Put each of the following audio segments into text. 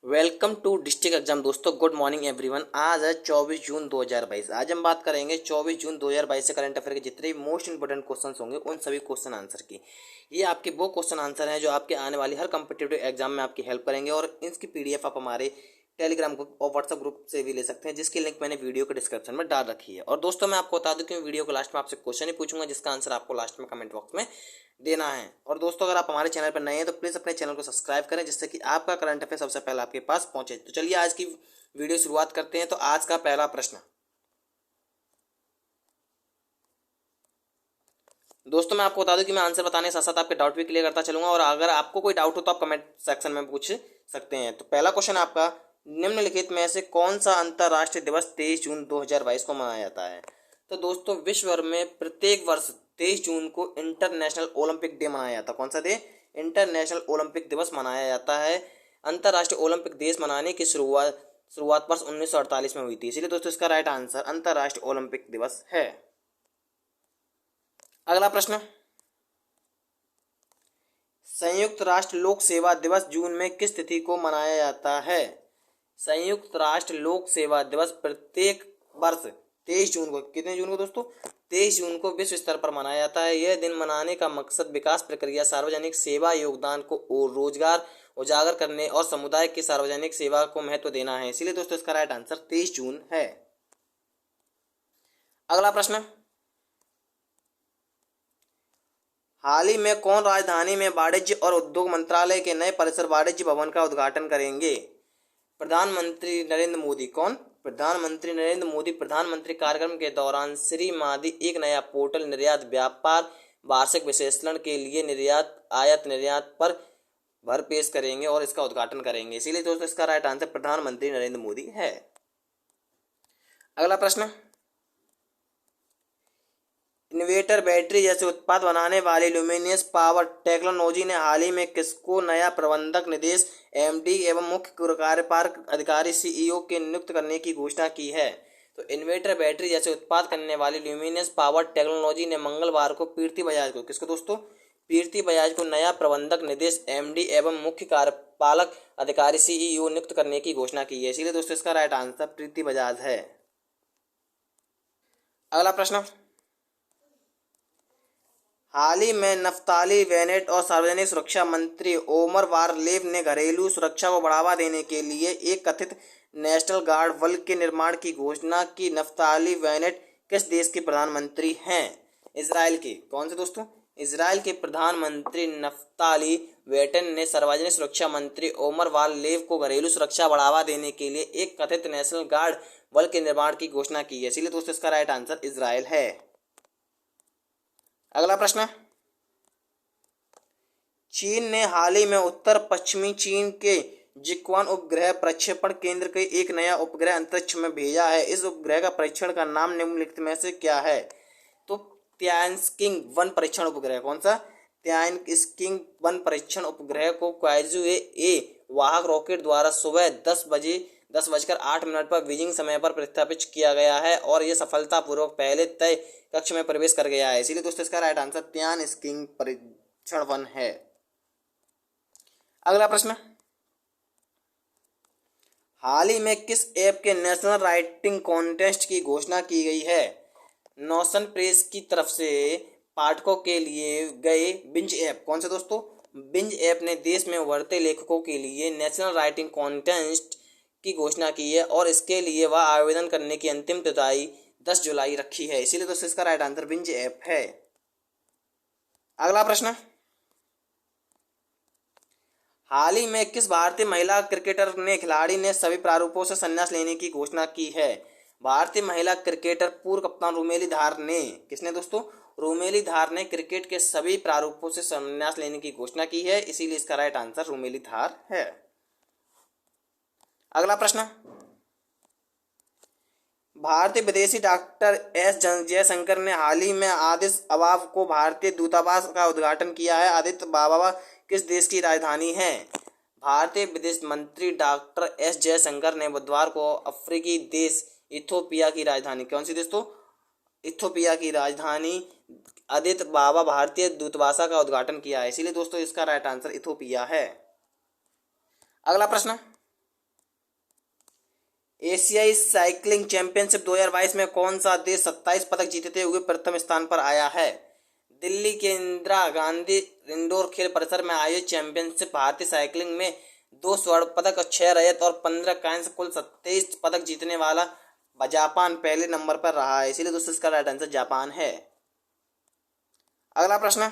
Welcome to district exam. दोस्तों good morning everyone. आज है 24 जून 2022। आज हम बात करेंगे 24 जून 2022 से करंट अफेयर के जितने भी मोस्ट इंपोर्टेंट क्वेश्चंस होंगे उन सभी क्वेश्चन आंसर की। ये आपके वो क्वेश्चन आंसर हैं जो आपके आने वाली हर कम्पिटिटिव एग्जाम में आपकी हेल्प करेंगे और इसकी पीडीएफ आप हमारे टेलीग्राम ग्रुप और व्हाट्सएप ग्रुप से भी ले सकते हैं, जिसकी लिंक मैंने वीडियो के डिस्क्रिप्शन में डाल रखी है। और दोस्तों मैं आपको बता दूं कि वीडियो के लास्ट में आपसे क्वेश्चन ही पूछूंगा जिसका आंसर आपको लास्ट में कमेंट बॉक्स में देना है। और दोस्तों अगर आप हमारे चैनल पर नए हैं तो प्लीज़ अपने चैनल को सब्सक्राइब करें जिससे कि आपका करंट अफेयर सबसे पहले आपके पास पहुंचे। तो चलिए आज की वीडियो शुरुआत करते हैं। तो आज का पहला प्रश्न, दोस्तों मैं आपको बता दूं कि मैं आंसर बताने के साथ साथ आपके डाउट भी क्लियर करता चलूंगा और अगर आपको कोई डाउट हो तो आप कमेंट सेक्शन में पूछ सकते हैं। तो पहला क्वेश्चन आपका, निम्नलिखित में से कौन सा अंतर्राष्ट्रीय दिवस 23 जून 2022 को मनाया जाता है? तो दोस्तों विश्व भर में प्रत्येक वर्ष 23 जून को इंटरनेशनल ओलंपिक डे मनाया जाता है। कौन सा डे? इंटरनेशनल ओलंपिक दिवस मनाया जाता है। अंतर्राष्ट्रीय ओलंपिक दिवस मनाने की शुरुआत वर्ष 1948 में हुई थी। इसलिए दोस्तों इसका राइट आंसर अंतर्राष्ट्रीय ओलंपिक दिवस है। अगला प्रश्न, संयुक्त राष्ट्र लोक सेवा दिवस जून में किस तिथि को मनाया जाता है? संयुक्त राष्ट्र लोक सेवा दिवस प्रत्येक वर्ष 23 जून को, कितने जून को दोस्तों? 23 जून को विश्व स्तर पर मनाया जाता है। यह दिन मनाने का मकसद विकास प्रक्रिया, सार्वजनिक सेवा योगदान को और रोजगार उजागर करने और समुदाय की सार्वजनिक सेवा को महत्व देना है। इसीलिए दोस्तों इसका राइट आंसर 23 जून है। अगला प्रश्न, हाल ही में कौन राजधानी में वाणिज्य और उद्योग मंत्रालय के नए परिसर वाणिज्य भवन का उद्घाटन करेंगे? प्रधानमंत्री नरेंद्र मोदी। कौन? प्रधानमंत्री नरेंद्र मोदी प्रधानमंत्री कार्यक्रम के दौरान श्री मादी एक नया पोर्टल निर्यात व्यापार वार्षिक विश्लेषण के लिए निर्यात आयात निर्यात पर भर पेश करेंगे और इसका उद्घाटन करेंगे। इसीलिए दोस्तों इसका राइट आंसर प्रधानमंत्री नरेंद्र मोदी है। अगला प्रश्न, इन्वर्टर बैटरी जैसे उत्पाद बनाने वाली ल्यूमिनस पावर टेक्नोलॉजी ने हाल ही में किसको नया प्रबंधक निदेश एमडी एवं मुख्य कार्यपालक अधिकारी सीईओ के नियुक्त करने की घोषणा की है? तो इन्वर्टर बैटरी जैसे उत्पाद करने वाली ल्यूमिनस पावर टेक्नोलॉजी ने मंगलवार को कीर्ति बजाज को, किसको दोस्तों? कीर्ति बजाज को नया प्रबंधक निदेश एमडी एवं मुख्य कार्यपालक अधिकारी सीईओ नियुक्त करने की घोषणा की है। इसीलिए दोस्तों इसका राइट आंसर कीर्ति बजाज है। अगला प्रश्न, हाल ही में नफ्ताली बेनेट और सार्वजनिक सुरक्षा मंत्री ओमर वारलेव ने घरेलू सुरक्षा को बढ़ावा देने के लिए एक कथित नेशनल गार्ड बल के निर्माण की घोषणा की। नफ्ताली बेनेट किस देश के प्रधानमंत्री हैं? इजराइल के। कौन से दोस्तों? इजराइल के प्रधानमंत्री नफ्ताली बेनेट ने सार्वजनिक सुरक्षा मंत्री ओमर वारलेव को घरेलू सुरक्षा बढ़ावा देने के लिए एक कथित नेशनल गार्ड बल के निर्माण की घोषणा की है। इसीलिए दोस्तों इसका राइट आंसर इजराइल है। अगला प्रश्न, चीन ने हाल ही में उत्तर पश्चिमी चीन के जिक्वान उपग्रह प्रक्षेपण केंद्र के एक नया उपग्रह अंतरिक्ष में भेजा है। इस उपग्रह का परीक्षण का नाम निम्नलिखित में से क्या है? तो त्यानस्किंग 1 परीक्षण उपग्रह। कौन सा? त्यानस्किंग 1 परीक्षण उपग्रह को क्वाइजू ए वाहक रॉकेट द्वारा सुबह 10:08 पर बीजिंग समय पर प्रस्थापित किया गया है और यह सफलतापूर्वक पहले तय कक्ष में प्रवेश कर गया है। इसीलिए दोस्तों इसका राइट आंसर त्यानस्किंग परीक्षण 1 है। अगला प्रश्न, हाल ही में किस ऐप के नेशनल राइटिंग कॉन्टेस्ट की घोषणा की गई है? नोशन प्रेस की तरफ से पाठकों के लिए गए बिंज ऐप। कौन से दोस्तों? बिंज ऐप ने देश में उभरते लेखकों के लिए नेशनल राइटिंग कॉन्टेस्ट की घोषणा की है और इसके लिए वह आवेदन करने की अंतिम तिथि 10 जुलाई रखी है। इसीलिए दोस्तों इसका राइट आंसर बिंज ऐप है। अगला प्रश्न, हाल ही में किस भारतीय महिला क्रिकेटर ने खिलाड़ी ने सभी प्रारूपों से संन्यास लेने की घोषणा की है? भारतीय महिला क्रिकेटर पूर्व कप्तान रोमेली धार ने, किसने दोस्तों? रोमेली धार ने क्रिकेट के सभी प्रारूपों से संन्यास लेने की घोषणा की है। इसीलिए इसका राइट आंसर रोमेली धार है। अगला प्रश्न, भारतीय विदेशी डॉक्टर एस जयशंकर ने हाल ही में आदिस अबाबा को भारतीय दूतावास का उद्घाटन किया है। आदिस अबाबा किस देश की राजधानी है? भारतीय विदेश मंत्री डॉक्टर एस जयशंकर ने बुधवार को अफ्रीकी देश इथोपिया की राजधानी, कौन सी दोस्तों? इथोपिया की राजधानी अदिस अबाबा भारतीय दूतावास का उद्घाटन किया है। इसीलिए दोस्तों इसका राइट आंसर इथोपिया है। अगला प्रश्न, एशियाई साइकिलिंग चैंपियनशिप 2022 में कौन सा देश 27 पदक जीतते हुए प्रथम स्थान पर आया है? दिल्ली के इंदिरा गांधी इंडोर खेल परिसर में आयोजित चैंपियनशिप भारतीय साइकिलिंग में 2 स्वर्ण पदक और 6 रजत और 15 कांस्य कुल 27 पदक जीतने वाला जापान पहले नंबर पर रहा है। इसीलिए दोस्तों इसका राइट आंसर जापान है। अगला प्रश्न,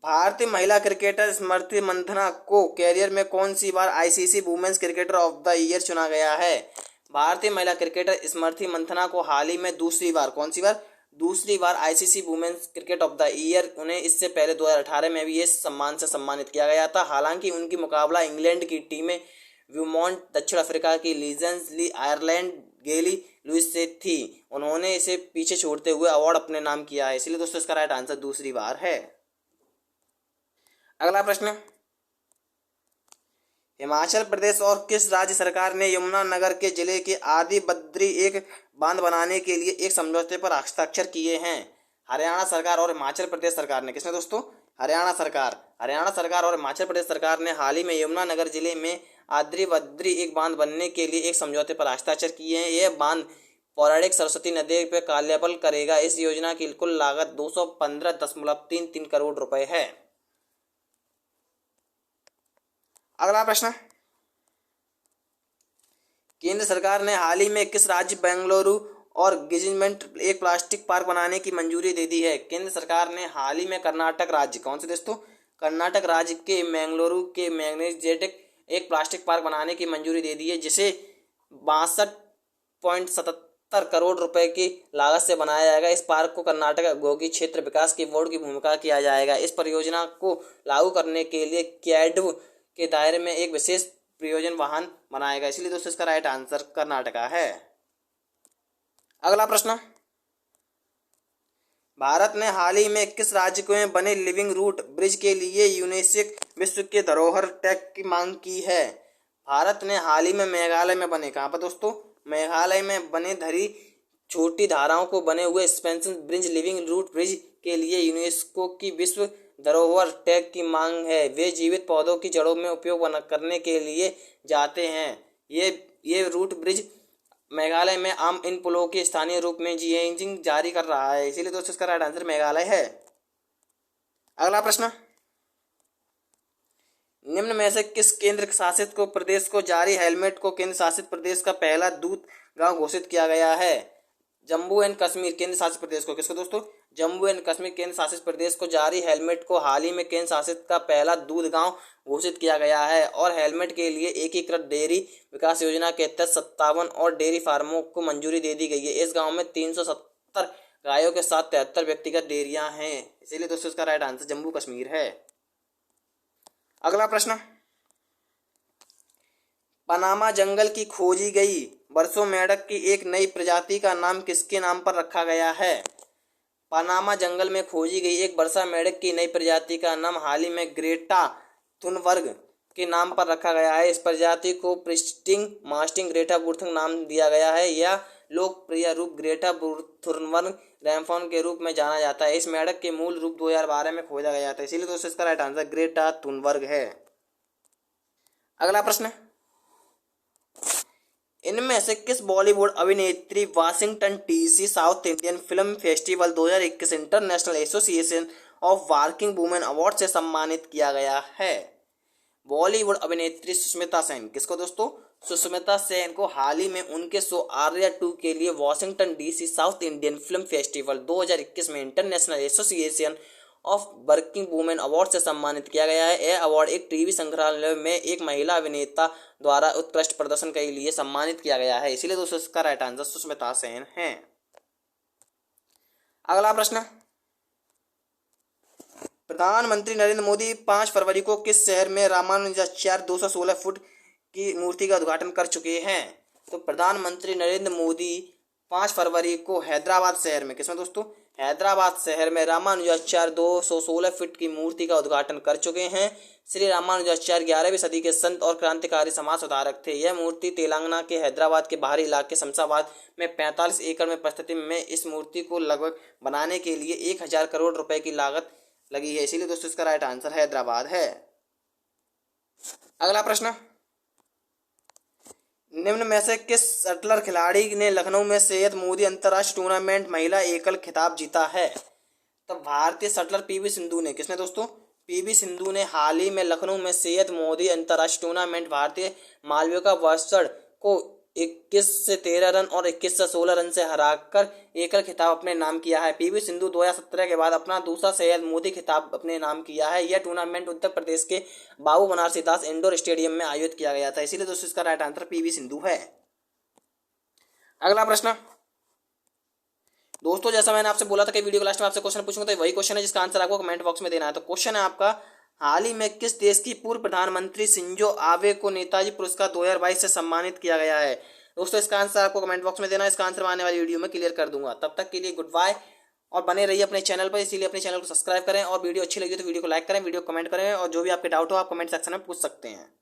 भारतीय महिला क्रिकेटर स्मृति मंथना को कैरियर में कौन सी बार ICC women's cricketer of the year चुना गया है? भारतीय महिला क्रिकेटर स्मृति मंथना को हाल ही में दूसरी बार, कौन सी बार? दूसरी बार ICC women's cricket of the year, उन्हें इससे पहले 2018 में भी इस सम्मान से सम्मानित किया गया था। हालांकि उनकी मुकाबला इंग्लैंड की टीमें व्यूमॉन्ट, दक्षिण अफ्रीका की लीजेंस ली, आयरलैंड गेली लुइस से थी। उन्होंने इसे पीछे छोड़ते हुए अवार्ड अपने नाम किया है। इसलिए दोस्तों इसका राइट आंसर दूसरी बार है। अगला प्रश्न, हिमाचल प्रदेश और किस राज्य सरकार ने यमुनानगर के जिले के आदि बद्री एक बांध बनाने के लिए एक समझौते पर हस्ताक्षर किए हैं? हरियाणा सरकार और हिमाचल प्रदेश सरकार ने। किसने दोस्तों? हरियाणा सरकार और हिमाचल प्रदेश सरकार ने हाल ही में यमुनानगर जिले में आद्री बद्री एक बांध बनने के लिए एक समझौते पर हस्ताक्षर किए हैं। यह बांध पौराणिक सरस्वती नदी पर काल्यापल करेगा। इस योजना की कुल लागत 215.33 करोड़ रुपए है। अगला प्रश्न, केंद्र सरकार ने हाल ही में किस राज्य बेंगलुरु और गिजिमेंट एक प्लास्टिक पार्क बनाने की मंजूरी दे दी है? केंद्र सरकार ने हाल ही में कर्नाटक राज्य, कौन से दोस्तों? कर्नाटक राज्य के बेंगलुरु के मैग्नेजेटिक एक प्लास्टिक पार्क बनाने की मंजूरी दे दी है, जिसे 62.77 करोड़ रुपए की लागत से बनाया जाएगा। इस पार्क को कर्नाटक औद्योगिक क्षेत्र विकास की बोर्ड की भूमिका किया जाएगा। इस परियोजना को लागू करने के लिए कैडव के दायरे में एक विशेष प्रयोजन वाहन बनाएगा। इसलिए दोस्तों इसका राइट आंसर कर्नाटका है। अगला प्रश्न, भारत ने हाल ही में किस राज्य में बने लिविंग रूट ब्रिज के लिए यूनेस्को विश्व के धरोहर टैग की मांग की है? भारत ने हाल ही में मेघालय में बने, कहाँ पर दोस्तों? मेघालय में बने धरी छोटी धाराओं को बने हुए suspension bridge living root bridge के लिए यूनेस्को की विश्व धरोहर टैग की मांग है। वे जीवित पौधों की जड़ों में उपयोग करने के लिए जाते हैं। ये रूट ब्रिज मेघालय में आम इन पुलों के स्थानीय रूप में जीआईजिंग जारी कर रहा है। इसीलिए दोस्तों इसका राइट आंसर मेघालय है। अगला प्रश्न, निम्न में से किस केंद्र शासित को प्रदेश को जारी हेलमेट को केंद्र शासित प्रदेश का पहला दूत गांव घोषित किया गया है? जम्मू एंड कश्मीर केंद्र शासित प्रदेश को, किसको दोस्तों? जम्मू एंड कश्मीर केंद्र शासित प्रदेश को जारी हेलमेट को हाल ही में केंद्र शासित का पहला दूध गांव घोषित किया गया है। और हेलमेट के लिए एकीकृत डेयरी विकास योजना के तहत 57 और डेयरी फार्मों को मंजूरी दे दी गई है। इस गांव में 370 गायों के साथ 73 व्यक्तिगत डेयरियां हैं। इसीलिए दोस्तों इसका राइट आंसर जम्मू कश्मीर है। अगला प्रश्न, पनामा जंगल की खोजी गई वर्षों मेंढक की एक नई प्रजाति का नाम किसके नाम पर रखा गया है? पनामा जंगल में खोजी गई एक वर्षा मेंढक की नई प्रजाति का नाम हाल ही में ग्रेटा थुनबर्ग के नाम पर रखा गया है। इस प्रजाति को प्रिस्टिंग मास्टिंग ग्रेटा बुर्थंग नाम दिया गया है। यह लोकप्रिय रूप ग्रेटा थुनबर्ग रैम्फॉन के रूप में जाना जाता है। इस मेंढक के मूल रूप 2012 में खोजा गया था। इसीलिए दोस्तों इसका राइट आंसर ग्रेटा थुनबर्ग है। अगला प्रश्न, इनमें से किस बॉलीवुड अभिनेत्री Washington DC south Indian film festival 2021 international association of working women award से सम्मानित किया गया है? बॉलीवुड अभिनेत्री सुष्मिता सेन, किसको दोस्तों? सुष्मिता सेन को हाल ही में उनके शो आर्या 2 के लिए Washington DC south Indian film festival 2021 में international association of working women award से सम्मानित किया गया है। यह अवार्ड एक टीवी संग्रहालय में एक महिला अभिनेता द्वारा उत्कृष्ट प्रदर्शन के लिए सम्मानित किया गया है। इसीलिए दोस्तों इसका राइट आंसर सुष्मिता सेन है। अगला प्रश्न, प्रधानमंत्री नरेंद्र मोदी 5 फरवरी को किस शहर में रामानुजाचार्य 216 फुट की मूर्ति का उद्घाटन कर चुके हैं? तो प्रधानमंत्री नरेंद्र मोदी 5 फरवरी को हैदराबाद शहर में, किसमें दोस्तों? हैदराबाद शहर में रामानुजाचार्य 216 फीट की मूर्ति का उद्घाटन कर चुके हैं। श्री रामानुजाचार्य 11वीं सदी के संत और क्रांतिकारी समाज सुधारक थे। यह मूर्ति तेलंगाना के हैदराबाद के बाहरी इलाके शमशाबाद में 45 एकड़ में स्थित में इस मूर्ति को लगभग बनाने के लिए 1000 करोड़ रुपए की लागत लगी है। इसीलिए दोस्तों इसका राइट आंसर हैदराबाद है। अगला प्रश्न, निम्न में से किस शटलर खिलाड़ी ने लखनऊ में सैयद मोदी अंतर्राष्ट्रीय टूर्नामेंट महिला एकल खिताब जीता है? तो भारतीय शटलर पीवी सिंधु ने, किसने दोस्तों? पीवी सिंधु ने हाल ही में लखनऊ में सैयद मोदी अंतर्राष्ट्रीय टूर्नामेंट भारतीय मालविका वर्षण को 21 से 13 रन और 21 से 16 रन से हराकर एकल खिताब अपने नाम किया है। पीवी सिंधु 2017 के बाद अपना दूसरा सैयद मोदी खिताब अपने नाम किया है। यह टूर्नामेंट उत्तर प्रदेश के बाबू बनारसी दास इंडोर स्टेडियम में आयोजित किया गया था, इसीलिए दोस्तों इसका राइट आंसर पीवी सिंधु है। अगला प्रश्न दोस्तों, जैसा मैंने आपसे बोला था कि वीडियो के लास्ट में आपसे क्वेश्चन पूछूंगा, तो वही क्वेश्चन है जिसका आंसर आपको कमेंट बॉक्स में देना है। तो क्वेश्चन है आपका, हाल ही में किस देश की पूर्व प्रधानमंत्री शिंजो आबे को नेताजी पुरस्कार 2022 से सम्मानित किया गया है? दोस्तों इसका आंसर आपको कमेंट बॉक्स में देना है। इसका आंसर मैं आने वाली वीडियो में क्लियर कर दूंगा। तब तक के लिए गुड बाय और बने रहिए अपने चैनल पर, इसीलिए अपने चैनल को सब्सक्राइब करें और वीडियो अच्छी लगी तो वीडियो को लाइक करें, वीडियो कमेंट करें और जो भी आपके डाउट हो आप कमेंट सेक्शन में पूछ सकते हैं।